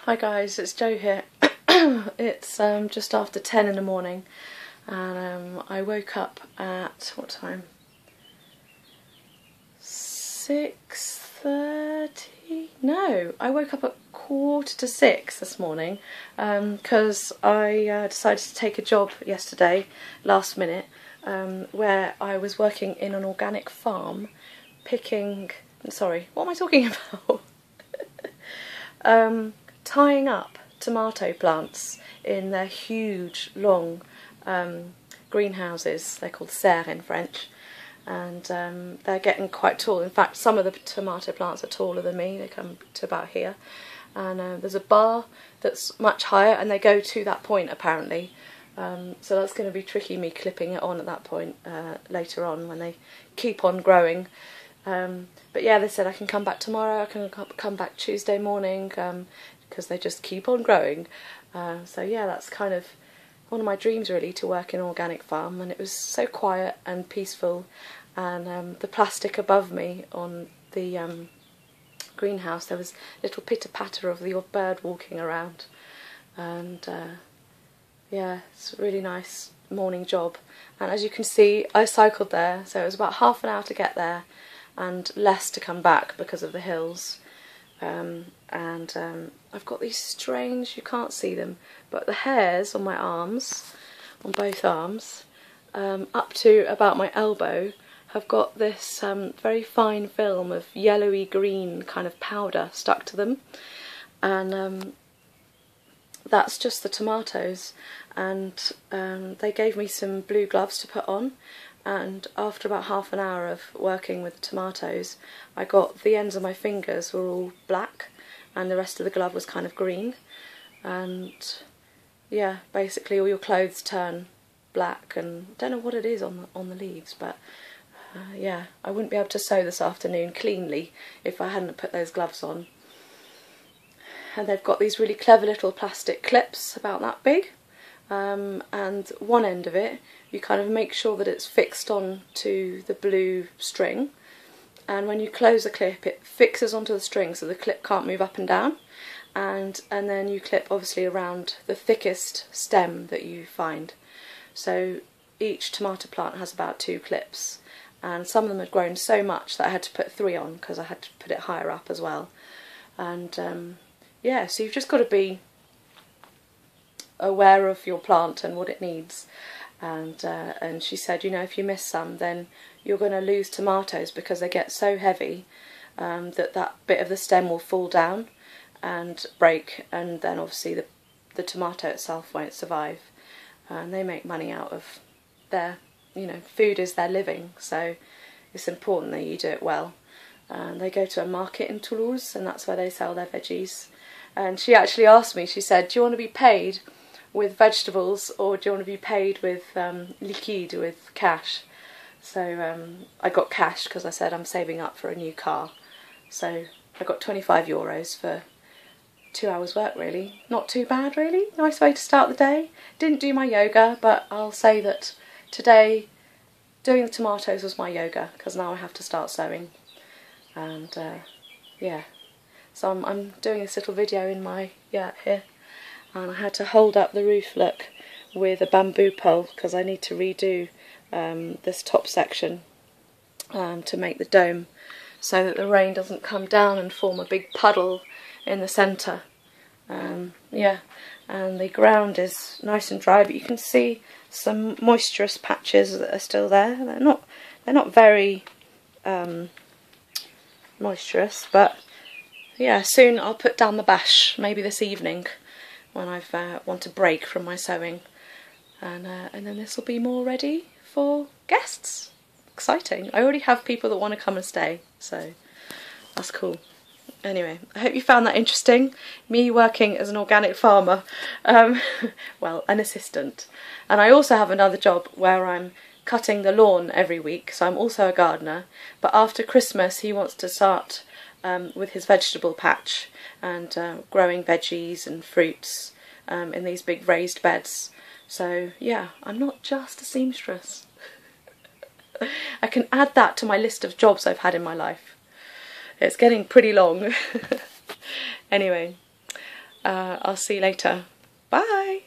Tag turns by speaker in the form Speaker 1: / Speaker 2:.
Speaker 1: Hi guys, it's Jo here. It's just after 10 in the morning and I woke up at, what time? 6:30? No, I woke up at 5:45 this morning because I decided to take a job yesterday, last minute, where I was working in an organic farm picking, sorry, what am I talking about? Tying up tomato plants in their huge, long greenhouses. They're called serres in French, and they're getting quite tall. In fact, some of the tomato plants are taller than me. They come to about here, and there's a bar that's much higher, and they go to that point apparently. So that's going to be tricky, me clipping it on at that point later on when they keep on growing. But yeah, they said I can come back tomorrow, I can come back Tuesday morning, because they just keep on growing. So yeah, that's kind of one of my dreams really, to work in an organic farm, and it was so quiet and peaceful, and the plastic above me on the greenhouse, there was a little pitter-patter of the bird walking around, and yeah, it's a really nice morning job. And as you can see, I cycled there, so it was about half an hour to get there and less to come back because of the hills. I've got these strange, you can't see them, but the hairs on my arms, on both arms, up to about my elbow, have got this very fine film of yellowy green kind of powder stuck to them, and that's just the tomatoes. And they gave me some blue gloves to put on, and after about half an hour of working with the tomatoes, I got the ends of my fingers were all black and the rest of the glove was kind of green. And yeah, basically all your clothes turn black, and I don't know what it is on the leaves, but yeah, I wouldn't be able to sew this afternoon cleanly if I hadn't put those gloves on. And they've got these really clever little plastic clips about that big, and one end of it you kind of make sure that it's fixed on to the blue string, and when you close the clip it fixes onto the string so the clip can't move up and down, and then you clip obviously around the thickest stem that you find. So each tomato plant has about 2 clips, and some of them had grown so much that I had to put 3 on because I had to put it higher up as well. And yeah, so you've just got to be aware of your plant and what it needs. And she said, you know, if you miss some, then you're going to lose tomatoes because they get so heavy that bit of the stem will fall down and break, and then obviously the tomato itself won't survive. And they make money out of their, you know, food is their living, so it's important that you do it well. They go to a market in Toulouse, and that's where they sell their veggies. And she actually asked me, she said, do you want to be paid with vegetables or do you want to be paid with liquide, with cash? So I got cash because I said I'm saving up for a new car. So I got €25 for 2 hours work really. Not too bad really, nice way to start the day. Didn't do my yoga, but I'll say that today doing the tomatoes was my yoga, because now I have to start sewing. And yeah, so I'm doing this little video in my yurt here, and I had to hold up the roof, look, with a bamboo pole because I need to redo this top section to make the dome so that the rain doesn't come down and form a big puddle in the centre. Yeah, and the ground is nice and dry, but you can see some moisturous patches that are still there. They're not very moisturous, but yeah, soon I'll put down the bash, maybe this evening when I've want a break from my sewing, and then this will be more ready for guests. Exciting. I already have people that want to come and stay, so that's cool. Anyway, I hope you found that interesting, me working as an organic farmer, well, an assistant. And I also have another job where I'm cutting the lawn every week, so I'm also a gardener, but after Christmas he wants to start with his vegetable patch and growing veggies and fruits in these big raised beds. So yeah, I'm not just a seamstress. I can add that to my list of jobs I've had in my life. It's getting pretty long. Anyway, I'll see you later. Bye!